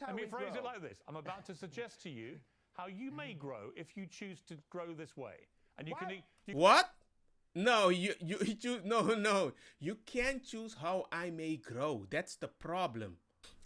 Let me phrase it like this. I'm about to suggest to you how you may grow if you choose to grow this way. And you can... What? No, you choose. No. You can't choose how I may grow. That's the problem.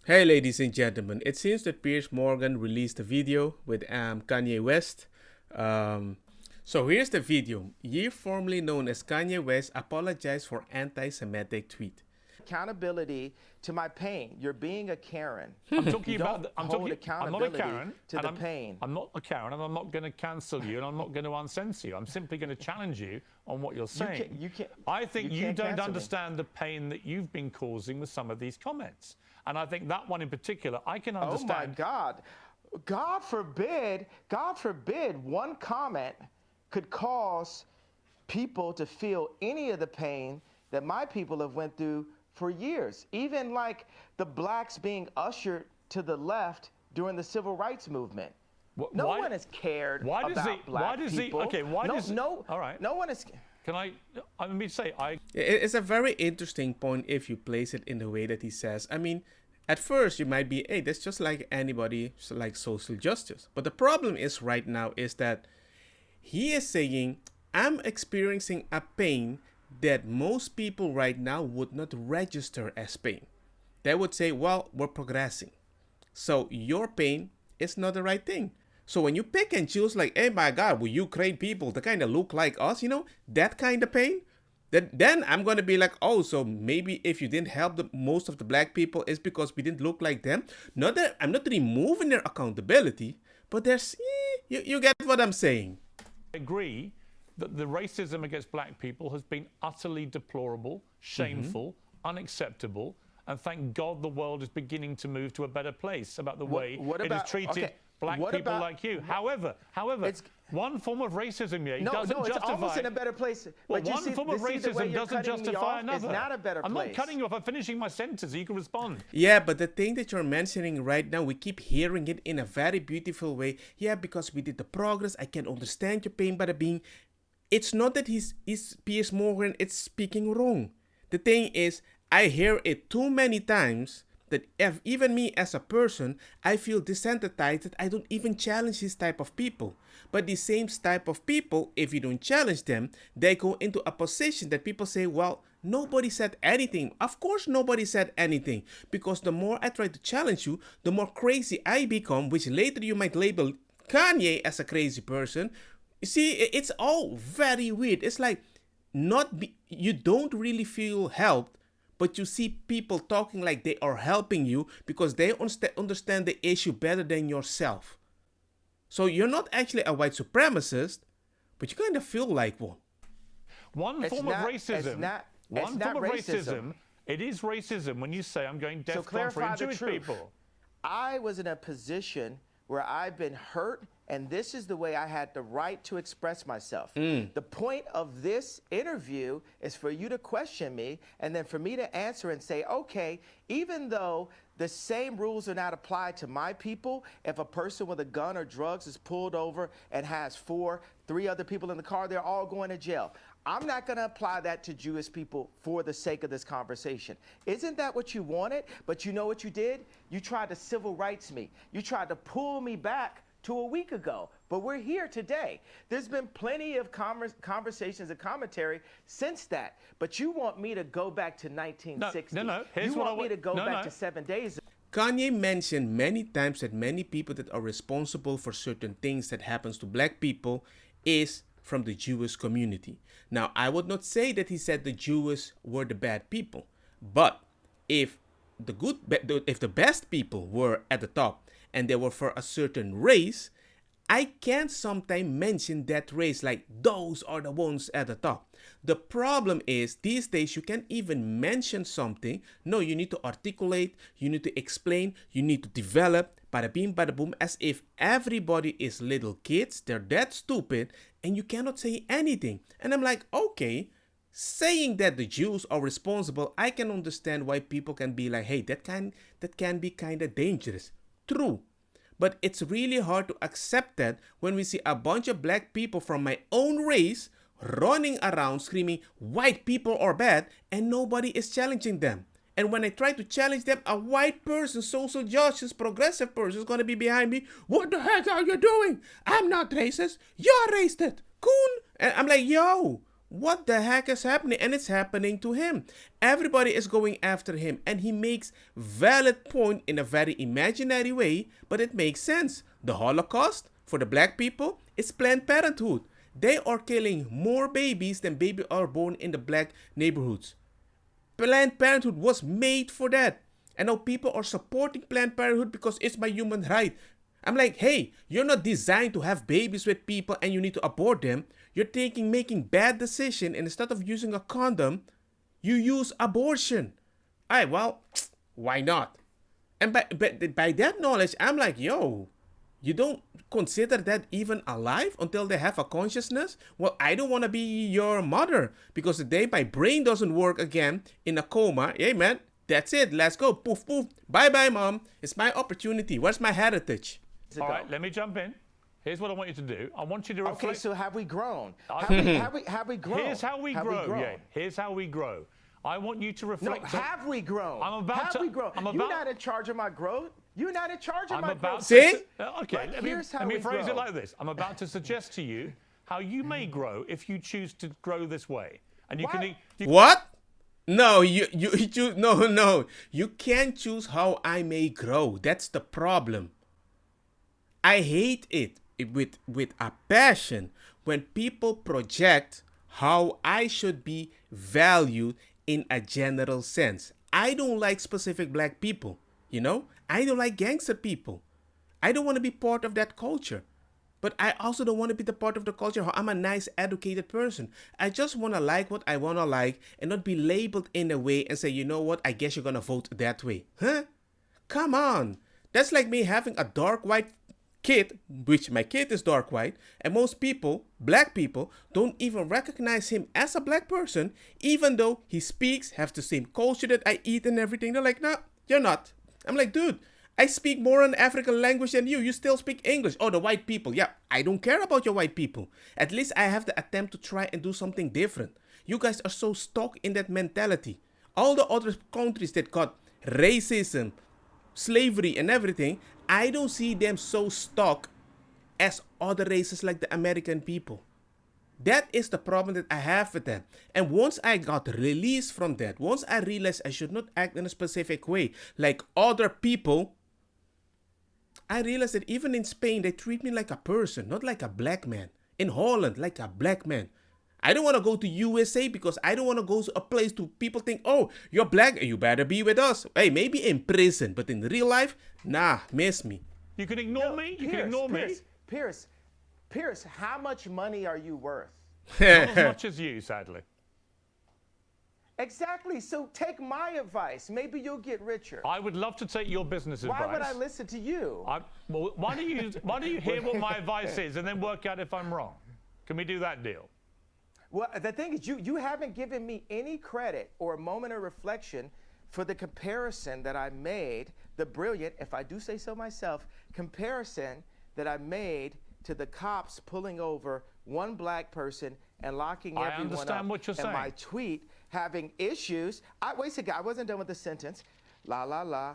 Hey, ladies and gentlemen. It seems that Piers Morgan released a video with Kanye West. So here's the video. Ye formerly known as Kanye West apologized for anti-Semitic tweet. Accountability to my pain. You're being a Karen. I'm talking about. I'm not a Karen to the pain. I'm not a Karen, and I'm not going to cancel you, and I'm not going to uncensor you. I'm simply going to challenge you on what you're saying. I think you don't understand the pain that you've been causing with some of these comments, and I think that one in particular, I can understand. Oh my God! God forbid! God forbid! One comment could cause people to feel any of the pain that my people have went through for years. Even like the blacks being ushered to the left during the civil rights movement. No one has cared about black people. Okay, why does... No, all right. No one is... Can I mean, say, It's a very interesting point if you place it in the way that he says. I mean, at first you might be, hey, that's just like anybody, like social justice. But the problem is right now is that he is saying, I'm experiencing a pain that most people right now would not register as pain. They would say, well, we're progressing. So your pain is not the right thing. So when you pick and choose like, hey, my God, will you create people that kind of look like us, you know, that kind of pain, then I'm going to be like, oh, so maybe if you didn't help most of the black people, it's because we didn't look like them. Not that I'm not removing their accountability, but there's, you get what I'm saying. I agree that the racism against black people has been utterly deplorable, shameful, unacceptable, and thank God the world is beginning to move to a better place about the way it has treated black people like you. However, one form of racism doesn't justify... it's almost in a better place. Well, one form of racism doesn't justify another. It's not a better place. I'm not cutting you off. I'm finishing my sentence so you can respond. Yeah, but the thing that you're mentioning right now, we keep hearing it in a very beautiful way. Yeah, because we did the progress. I can understand your pain, but being... It's not that he's Piers Morgan, it's speaking wrong. The thing is, I hear it too many times that if even me as a person, I feel desensitized that I don't even challenge this type of people. But the same type of people, if you don't challenge them, they go into a position that people say, well, nobody said anything. Of course nobody said anything. Because the more I try to challenge you, the more crazy I become, which later you might label Kanye as a crazy person. You see, it's all very weird. It's like you don't really feel helped, but you see people talking like they are helping you because they understand the issue better than yourself. So you're not actually a white supremacist, but you kind of feel like one. One form of racism. It is racism when you say I'm going death for Jewish people. I was in a position where I've been hurt, and this is the way I had the right to express myself. The point of this interview is for you to question me, and then for me to answer and say, okay, even though the same rules are not applied to my people, if a person with a gun or drugs is pulled over and has three other people in the car, they're all going to jail. I'm not going to apply that to Jewish people for the sake of this conversation. Isn't that what you wanted? But you know what you did? You tried to civil rights me. You tried to pull me back to a week ago, but we're here today. There's been plenty of conversations and commentary since that, but you want me to go back to 1960. No. You want me to go back to 7 days. Kanye mentioned many times that many people that are responsible for certain things that happens to black people is from the Jewish community. Now, I would not say that he said the Jews were the bad people, but if the best people were at the top and they were for a certain race, I can sometimes mention that race like those are the ones at the top. The problem is these days you can't even mention something. No, you need to articulate, you need to explain, you need to develop, bada bing, bada boom, as if everybody is little kids, they're that stupid, and you cannot say anything. And I'm like, okay, saying that the Jews are responsible, I can understand why people can be like, hey, that can be kind of dangerous. True. But it's really hard to accept that when we see a bunch of black people from my own race running around screaming white people are bad and nobody is challenging them. And when I try to challenge them, a white person, social justice, progressive person is going to be behind me. What the heck are you doing? I'm not racist. You're racist. Coon. And I'm like, yo, what the heck is happening? And it's happening to him. Everybody is going after him. And he makes valid point in a very imaginary way, but it makes sense. The Holocaust, for the black people, is Planned Parenthood. They are killing more babies than babies are born in the black neighborhoods. Planned Parenthood was made for that. And now people are supporting Planned Parenthood because it's my human right. I'm like, hey, you're not designed to have babies with people and you need to abort them. You're making bad decision, and instead of using a condom, you use abortion. Alright, well, why not? And by that knowledge, I'm like, yo, you don't consider that even alive until they have a consciousness? Well, I don't want to be your mother because the day my brain doesn't work again in a coma, hey man, that's it. Let's go. Poof, poof. Bye-bye, mom. It's my opportunity. Where's my heritage? All right, let me jump in. Here's what I want you to do. I want you to reflect. Okay, so have we grown? Have we grown? Here's how we grow. Yeah, here's how we grow. I want you to reflect. No, have we grown? I'm about have to. we grown? You're not in charge of my growth. You're not in charge of my growth. See? Okay, let me phrase it like this. I'm about to suggest to you how you may grow if you choose to grow this way. And you can. What? No, you choose. No. You can't choose how I may grow. That's the problem. I hate it with a passion when people project how I should be valued in a general sense. I don't like specific black people, you know? I don't like gangster people. I don't want to be part of that culture. But I also don't want to be the part of the culture how I'm a nice, educated person. I just want to like what I want to like and not be labeled in a way and say, you know what, I guess you're going to vote that way. Huh? Come on. That's like me having a dark white kid, which my kid is dark white, and most people, black people, don't even recognize him as a black person, even though he speaks, has the same culture that I eat and everything. They're like, no, you're not. I'm like, dude, I speak more an African language than you. You still speak English. Oh, the white people. Yeah, I don't care about your white people. At least I have the attempt to try and do something different. You guys are so stuck in that mentality. All the other countries that got racism, slavery and everything, I don't see them so stuck as other races like the American people. That is the problem that I have with them. And once I got released from that, once I realized I should not act in a specific way like other people, I realized that even in Spain, they treat me like a person, not like a black man. In Holland, like a black man. I don't want to go to USA because I don't want to go to a place to people think, oh, you're black, you better be with us. Hey, maybe in prison, but in real life, nah, miss me. You can ignore me. You can ignore me. Pierce, how much money are you worth? Not as much as you, sadly. Exactly. So take my advice. Maybe you'll get richer. I would love to take your business advice. Why would I listen to you? Well, why don't you hear what my advice is and then work out if I'm wrong? Can we do that deal? Well, the thing is, you haven't given me any credit or a moment of reflection for the comparison that I made, the brilliant, if I do say so myself, comparison that I made to the cops pulling over one black person and locking everyone up. I understand what you're saying. And my tweet having issues. Wait a second, I wasn't done with the sentence. My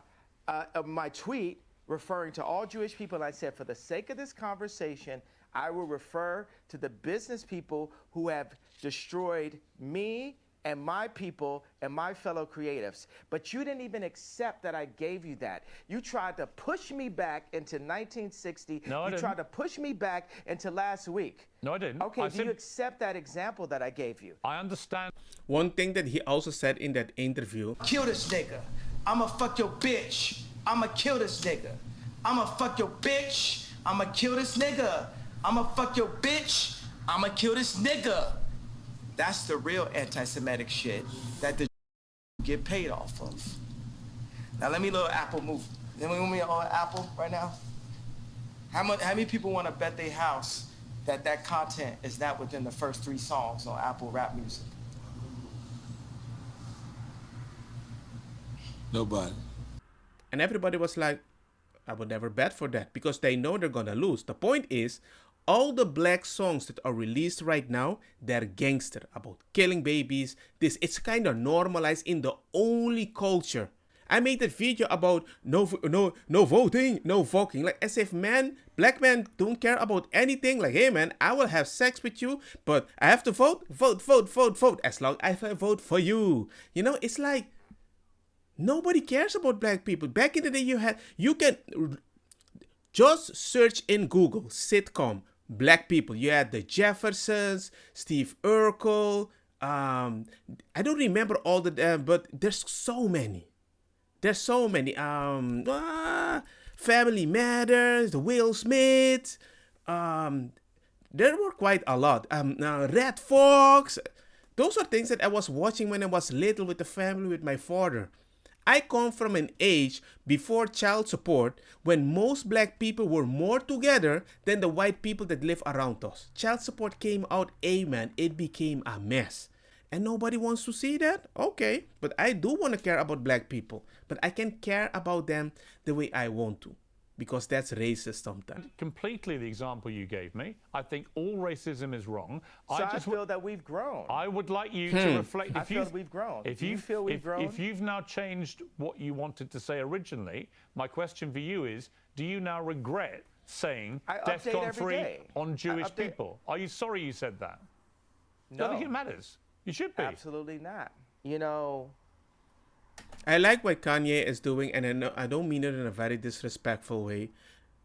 tweet referring to all Jewish people, I said, for the sake of this conversation, I will refer to the business people who have destroyed me and my people and my fellow creatives. But you didn't even accept that I gave you that. You tried to push me back into 1960. No, I didn't. You tried to push me back into last week. No, I didn't. Okay, do you accept that example that I gave you? I understand. One thing that he also said in that interview. Kill this nigga. I'ma fuck your bitch. I'ma kill this nigga. I'ma fuck your bitch. I'ma kill this nigga. I'ma fuck your bitch. I'ma kill this nigga. That's the real anti-Semitic shit that the get paid off of. Now let me little Apple move. Let me on Apple right now. How many people want to bet their house that content is not within the first 3 songs on Apple rap music? Nobody. And everybody was like, I would never bet for that because they know they're gonna lose. The point is, all the black songs that are released right now, they're gangster, about killing babies. It's kind of normalized in the only culture. I made that video about no voting, no voting. Like as if black men don't care about anything. Like, hey man, I will have sex with you, but I have to vote. As long as I vote for you. You know, it's like nobody cares about black people. Back in the day, you can just search in Google sitcom black people. You had the Jeffersons, Steve Urkel. I don't remember all the them, but there's so many. There's so many. Family Matters, the Will Smith. There were quite a lot. Red Fox. Those are things that I was watching when I was little with the family with my father. I come from an age before child support when most black people were more together than the white people that live around us. Child support came out, amen. It became a mess. And nobody wants to see that? Okay. But I do want to care about black people. But I can care about them the way I want to. Because that's racist sometimes. Completely the example you gave me. I think all racism is wrong. So I feel that we've grown. I would like you to reflect. I feel that we've grown. Do you feel we've grown? If you've now changed what you wanted to say originally, my question for you is, do you now regret saying DEFCON 3 on Jewish people? Are you sorry you said that? No. I think it matters. You should be. Absolutely not. You know, I like what Kanye is doing, and I don't mean it in a very disrespectful way,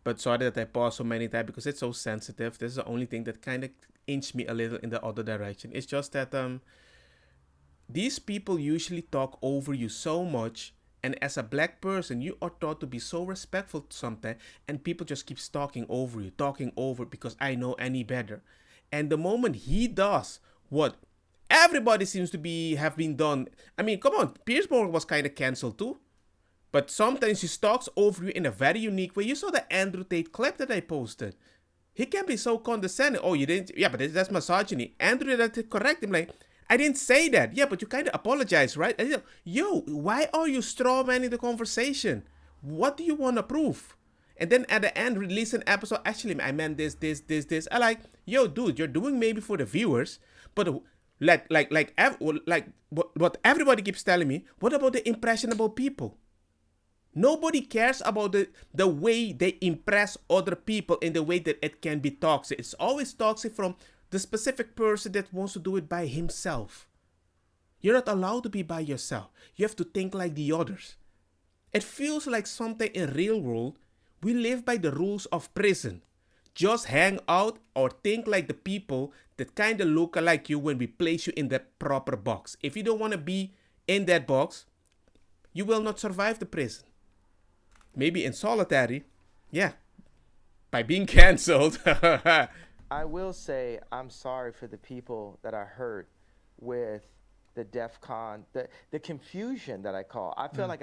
but sorry that I pause so many times because it's so sensitive. This is the only thing that kind of inched me a little in the other direction. It's just that these people usually talk over you so much, and as a black person, you are taught to be so respectful sometimes, and people just keep talking over because I know any better. And the moment he does what everybody seems to have been done. I mean, come on, Piers Morgan was kind of cancelled too. But sometimes he talks over you in a very unique way. You saw the Andrew Tate clip that I posted. He can be so condescending. Oh, you didn't? Yeah, but that's misogyny. Andrew had to correct him like, I didn't say that. Yeah, but you kind of apologize, right? And, yo, why are you strawmanning the conversation? What do you want to prove? And then at the end, release an episode. Actually, I meant this. I like, yo, dude, you're doing maybe for the viewers, but what everybody keeps telling me, what about the impressionable people? Nobody cares about the way they impress other people in the way that it can be toxic. It's always toxic from the specific person that wants to do it by himself. You're not allowed to be by yourself. You have to think like the others. It feels like something in real world. We live by the rules of prison. Just hang out or think like the people that kind of look like you when we place you in that proper box. If you don't want to be in that box, you will not survive the prison. Maybe in solitary, yeah, by being cancelled. I will say I'm sorry for the people that are hurt with the DEFCON, the confusion that I call. I feel like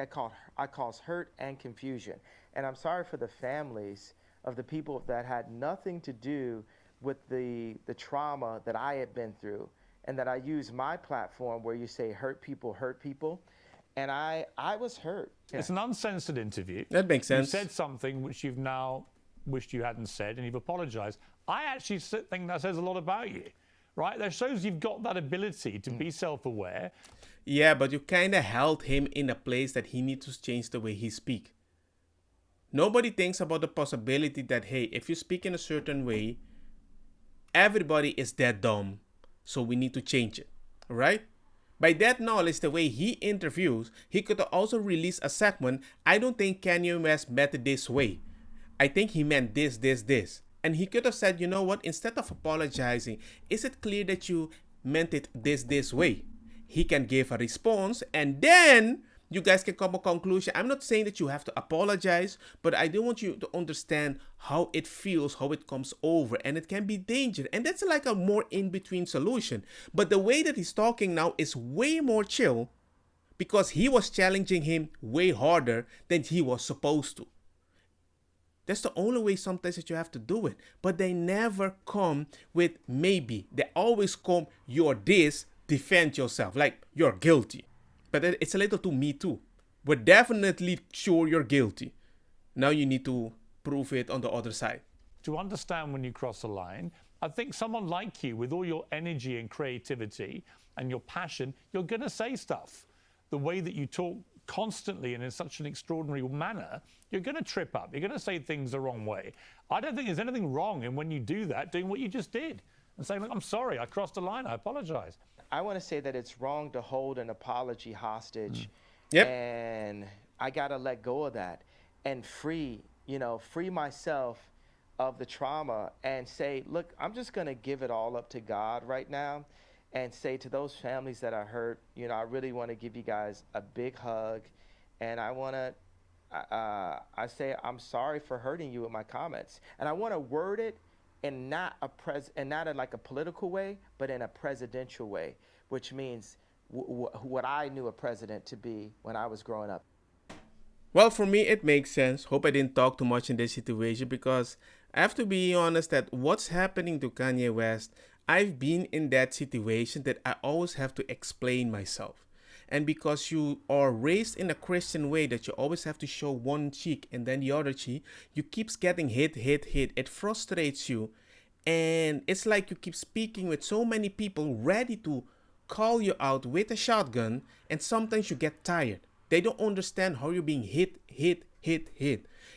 I cause hurt and confusion. And I'm sorry for the families of the people that had nothing to do with the trauma that I had been through, and that I use my platform where you say hurt people, and I was hurt. It's an uncensored interview. That makes sense. You said something which you've now wished you hadn't said, and you've apologized. I actually think that says a lot about you, right? That shows you've got that ability to be self-aware. Yeah, but you kind of held him in a place that he needs to change the way he speaks. Nobody thinks about the possibility that, hey, if you speak in a certain way, everybody is that dumb, so we need to change it, right? By that knowledge, the way he interviews, he could also release a segment, I don't think Kanye West meant it this way. I think he meant this. And he could have said, you know what, instead of apologizing, is it clear that you meant it this way? He can give a response, and then you guys can come to a conclusion. I'm not saying that you have to apologize, but I do want you to understand how it feels, how it comes over, and it can be dangerous. And that's like a more in-between solution. But the way that he's talking now is way more chill because he was challenging him way harder than he was supposed to. That's the only way sometimes that you have to do it. But they never come with maybe. They always come, you're this, defend yourself, like you're guilty. But it's a little too me too. We're definitely sure you're guilty. Now you need to prove it on the other side. to understand when you cross a line. I think someone like you, with all your energy and creativity and your passion, you're going to say stuff. The way that you talk constantly and in such an extraordinary manner, you're going to trip up. You're going to say things the wrong way. I don't think there's anything wrong in when you do that, doing what you just did and saying, look, I'm sorry, I crossed a line, I apologize. I want to say that it's wrong to hold an apology hostage. Yep. And I got to let go of that and free myself of the trauma and say, look, I'm just going to give it all up to God right now and say to those families that are hurt, I really want to give you guys a big hug. And I want to, I say, I'm sorry for hurting you with my comments. And I want to word it in not in like a political way, but in a presidential way, which means what I knew a president to be when I was growing up. Well, for me, it makes sense. Hope I didn't talk too much in this situation, because I have to be honest that what's happening to Kanye West, I've been in that situation that I always have to explain myself. And because you are raised in a Christian way that you always have to show one cheek and then the other cheek, you keep getting hit. It frustrates you. And it's like you keep speaking with so many people ready to call you out with a shotgun, and sometimes you get tired. They don't understand how you're being hit.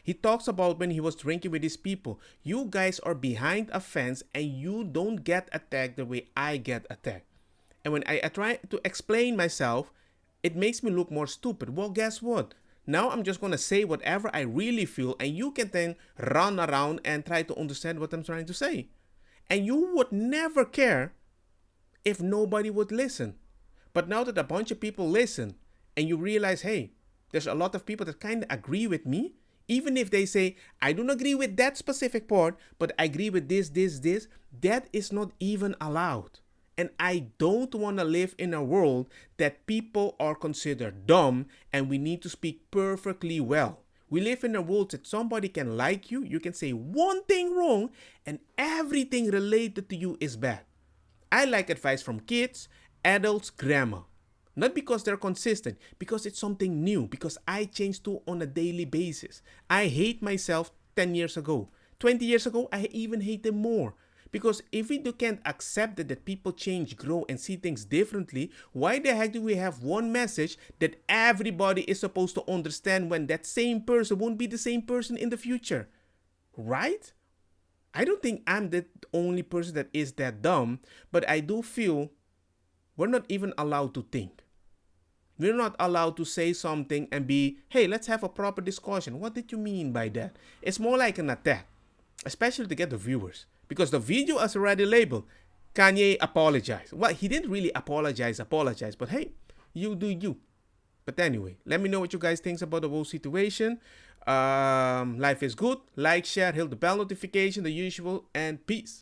He talks about when he was drinking with his people. You guys are behind a fence and you don't get attacked the way I get attacked. And when I try to explain myself, it makes me look more stupid. Well, guess what? Now I'm just going to say whatever I really feel, and you can then run around and try to understand what I'm trying to say. And you would never care if nobody would listen. But now that a bunch of people listen, and you realize, hey, there's a lot of people that kind of agree with me, even if they say, I don't agree with that specific part, but I agree with this, that is not even allowed. And I don't want to live in a world that people are considered dumb and we need to speak perfectly well. We live in a world that somebody can like you, you can say one thing wrong, and everything related to you is bad. I like advice from kids, adults, grandma. Not because they're consistent, because it's something new, because I change too on a daily basis. I hate myself 10 years ago. 20 years ago, I even hate them more. Because if we can't accept that people change, grow, and see things differently, why the heck do we have one message that everybody is supposed to understand when that same person won't be the same person in the future? Right? I don't think I'm the only person that is that dumb, but I do feel we're not even allowed to think. We're not allowed to say something and be, hey, let's have a proper discussion. What did you mean by that? It's more like an attack, especially to get the viewers. Because the video is already labeled, Kanye apologized. Well, he didn't really apologize, but hey, you do you. But anyway, let me know what you guys think about the whole situation. Life is good. Like, share, hit the bell notification, the usual, and peace.